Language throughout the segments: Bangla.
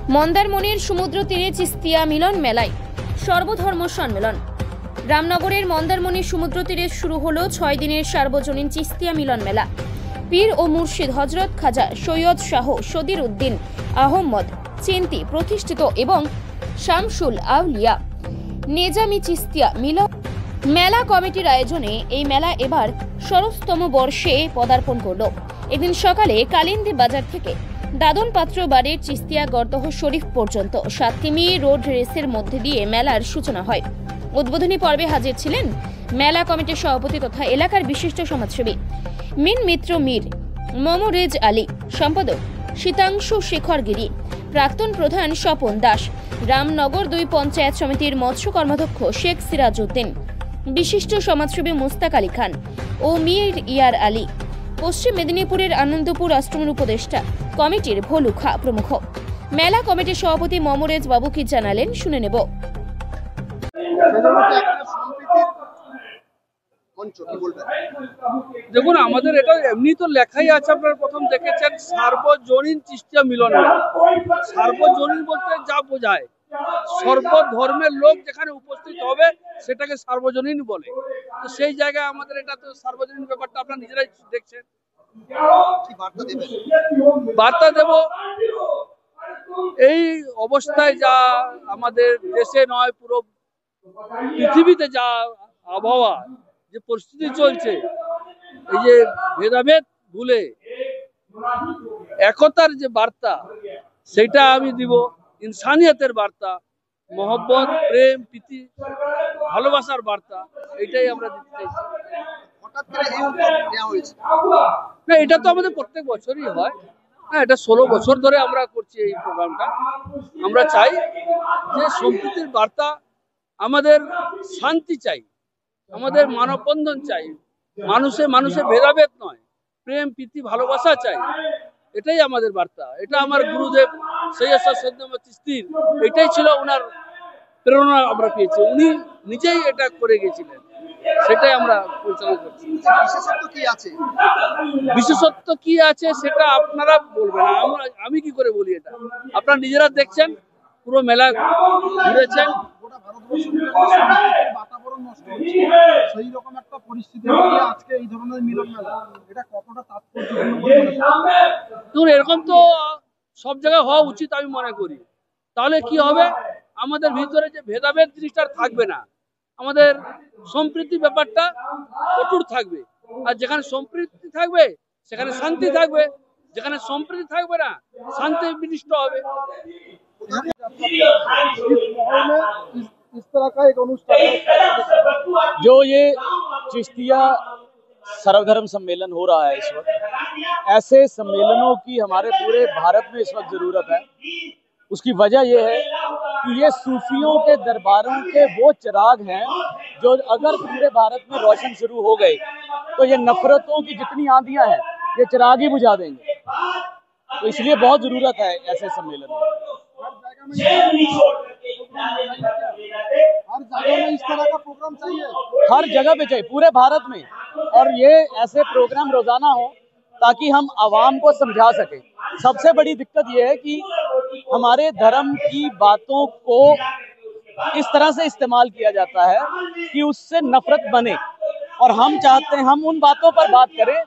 মন্দারমণির সমুদ্র তীরে চিস্তিয়া মিলন মেলায় সর্বধর্ম সম্মেলন। রামনগরের মন্দারমণি সমুদ্র তীরে শুরু হলো 6 দিনের সার্বজনীন চিস্তিয়া মিলন মেলা। পীর ও মুর্শিদ হজরত খাজা সৈয়দ শাহ সদির উদ্দিন আহমদ চিন্তি প্রতিষ্ঠিত এবং শামসুল আউলিয়া নেজামি চিস্তিয়া মিলন মেলা কমিটির আয়োজনে এই মেলা এবার 16তম বর্ষে পদার্পণ করল। এদিন সকালে কালিন্দী বাজার থেকে দাদন পাত্র বাড়ির চিস্তিয়া গর্দহ শরীফ পর্যন্ত 7 কিমি রোড রেসের মধ্যে দিয়ে মেলার সূচনা হয়। উদ্বোধনী পর্বে হাজির ছিলেন মেলা কমিটির সভাপতি তথা এলাকার বিশিষ্ট সমাজসেবী মিন মিত্র মীর, মমরেজ আলী, সম্পাদক শীতাংশু শেখর গিরি, প্রাক্তন প্রধান স্বপন দাস, রামনগর 2 পঞ্চায়েত সমিতির মৎস্য কর্মাধ্যক্ষ শেখ সিরাজ উদ্দিন, বিশিষ্ট সমাজসেবী মুস্তাক আলী খান ও মীর ইয়ার আলী, পশ্চিম মেদিনীপুরের আনন্দপুর আশ্রমের উপদেষ্টা কমিটির ভোলু খা প্রমুখ। মেলা কমিটির সভাপতি মমরেজ বাবু কি জানালেন শুনে নেব। দেখুন, আমাদের এটা এমনি তো লেখাই আছে, আপনারা প্রথম দেখেছেন সার্বজনীন চিস্তিয়া মিলন মেলা। সার্বজনীন বলতে যা বোঝায় সর্বধর্মের লোক যেখানে উপস্থিত হবে সেটাকে সার্বজনীন বলে। তো সেই জায়গায় আমাদের এটা তো সার্বজনীন ব্যাপারটা আপনারা নিজেরাই দেখছেন। বার্তা দেব এই অবস্থায়, যা আমাদের দেশে নয় পুরো পৃথিবীতে যা আবহাওয়া, যে পরিস্থিতি চলছে, এই যে ভেদাভেদ ভুলে একতার যে বার্তা, সেটা আমি দিব। ইনসানিয়তের বার্তা, মহব্বত, প্রেম, প্রীতি, ভালোবাসার বার্তা, এটাই আমরা দিতে চাইছি। না, এটা তো আমাদের প্রত্যেক বছরই হয়। হ্যাঁ, এটা 16 বছর ধরে আমরা করছি এই প্রোগ্রামটা। আমরা চাই যে সম্প্রীতির বার্তা, আমাদের শান্তি চাই, আমাদের মানববন্ধন চাই, মানুষের ভেদাভেদ নয়, প্রেম, প্রীতি, ভালোবাসা চাই। এটাই আমাদের বার্তা। এটা আমার গুরুদেব সৈয়দ সৈয়দ চিস্তির এটাই ছিল, ওনার প্রেরণা আমরা পেয়েছি। উনি নিজেই এটা করে গেছিলেন, সেটাই আমরা পরিচালনা করছি। বিশেষত্ব কি আছে সেটা আপনারা বলবেন, আমি কি করে বলি? এটা আপনারা নিজেরা দেখছেন, পুরো মেলা ঘুরেছেন। এরকম তো সব জায়গায় হওয়া উচিত আমি মনে করি। তাহলে কি হবে, আমাদের ভিতরে যে ভেদাভেদ জিনিসটা থাকবে না, আমাদের সম্প্রীতি ব্যাপারটা অটুট থাকবে। আর যেখানে সম্প্রীতি থাকবে সেখানে শান্তি থাকবে, যেখানে সম্প্রীতি থাকবে না শান্তি বিনষ্ট হবে। इस तरह का एक अनुष्ठान जो ये चिश्तिया सर्वधर्म सम्मेलन हो रहा है इस वक्त, ऐसे सम्मेलनों की हमारे पूरे भारत में इस वक्त जरूरत है। उसकी वजह यह है कि ये सूफियों के दरबारों के वो चिराग हैं जो अगर पूरे भारत में रोशन शुरू हो गए तो ये नफरतों की जितनी आंधियां हैं ये चिराग ही बुझा देंगे। तो इसलिए बहुत जरूरत है ऐसे सम्मेलन में। हर जगह में इस तरह का प्रोग्राम चाहिए, हर जगह पे चाहिए, पूरे भारत में। और ये ऐसे प्रोग्राम रोजाना हो ताकि हम आवाम को समझा सके। सबसे बड़ी दिक्कत ये है कि हमारे धर्म की बातों को इस तरह से इस्तेमाल किया जाता है कि उससे नफरत बने, और हम चाहते हैं हम उन बातों पर बात करें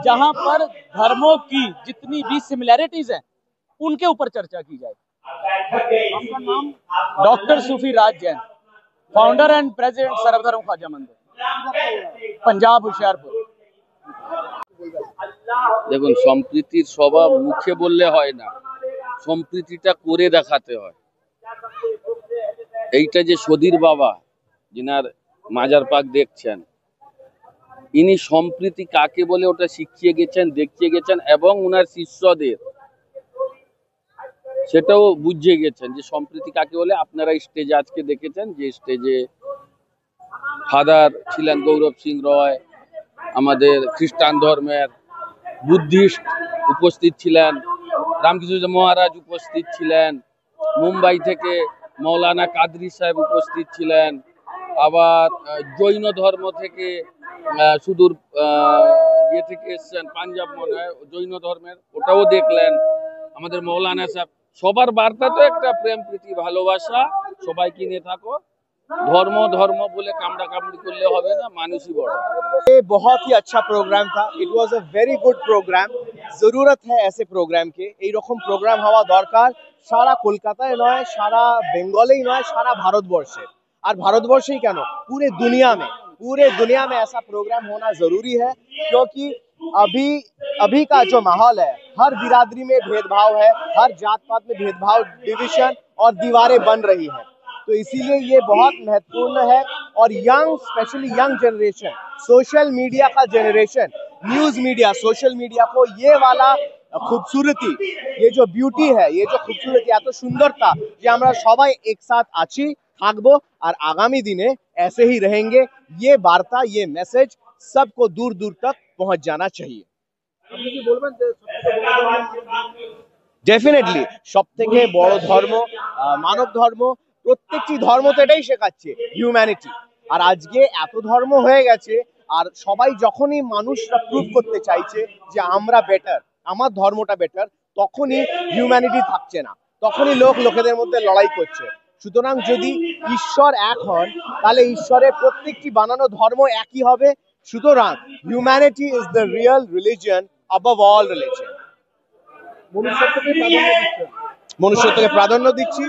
जहां पर धर्मों की जितनी भी सिमिलैरिटीज हैं उनके ऊपर चर्चा की जाए। आपका नाम? Doctor Sufi Raj Jain, founder and president सर्वधर्म ख्वाजा मंदिर, पंजाब होशियारपुर। দেখুন, সম্প্রীতির স্বভাব মুখে বললে হয় না, সম্প্রীতিটা করে দেখাতে হয়। এইটা যে সদির বাবা, যিনার মাজার পাক দেখছেন, ইনি সম্প্রীতি কাকে বলে ওটা শিখিয়ে গেছেন, দেখিয়ে গেছেন, এবং উনার শিষ্যদের সেটাও বুঝিয়ে গেছেন যে সম্প্রীতি কাকে বলে। আপনারা স্টেজে আজকে দেখেছেন যে স্টেজে ফাদার ছিলেন গৌরব সিং রয়, আমাদের খ্রিস্টান ধর্মের বুদ্ধিস্ট উপস্থিত ছিলেন, রামকৃষ্ণ মহারাজ উপস্থিত ছিলেন, মুম্বাই থেকে মৌলানা কাদরি সাহেব উপস্থিত ছিলেন, আবার জৈন ধর্ম থেকে সুদূর থেকে এসছেন, পাঞ্জাব মনে হয় জৈন ধর্মের, ওটাও দেখলেন। আমাদের মৌলানা সাহেব সবার বার্তা তো একটা প্রেম প্রীতি ভালোবাসা, সবাই কিনে থাকো, ধর্ম ধর্ম বলে কামড়া কামড়ি করলে হবে না, মানুষই বড়। ये बहुत ही अच्छा प्रोग्राम था। It was a very good programme. जरूरत है ऐसे प्रोग्राम के, এই রকম প্রোগ্রাম হওয়া দরকার সারা কলকাতায় নয়, সারা বেঙ্গলেই নয়, সারা ভারতবর্ষে। আর ভারতবর্ষেই কেন, पूरे दुनिया में ऐसा प्रोग्राम होना जरूरी है, क्योंकि अभी का जो माहौल है, हर बिरादरी में भेदभाव है, हर जात पात में भेदभाव, डिविजन और दीवारें बन रही है। तो इसीलिए ये बहुत महत्वपूर्ण है। और young, specially young generation, social media का generation, news media, social media को ये वाला खूबसूरती, ये जो ब्यूटी है, ये जो खूबसूरती, এত সুন্দরতা যে আমরা সবাই একসাথ আছি, থাকবো আর আগামী দিনে ऐसे ही रहेंगे, ये वार्ता, ये मैसेज सबको दूर दूर तक पहुंच जाना चाहिए। डेफिनेटली सबথেকে বড় ধর্ম মানব ধর্ম। প্রত্যেকটি ধর্ম তো এটাই শেখাচ্ছে, হিউম্যানিটি। আর আজকে এত ধর্ম হয়ে গেছে, আর সবাই যখনই মানুষরা প্রুভ করতে চাইছে যে আমরা বেটার, আমার ধর্মটা বেটার, তখনই হিউম্যানিটি থাকছে না, তখনই লোকেদের মধ্যে লড়াই করছে। সুতরাং যদি ঈশ্বর এক হন, তাহলে ঈশ্বরের প্রত্যেকটি বানানো ধর্ম একই হবে। সুতরাং humanity is the real religion above all religion. মনুষ্যত্বকে প্রাধান্য দিচ্ছি।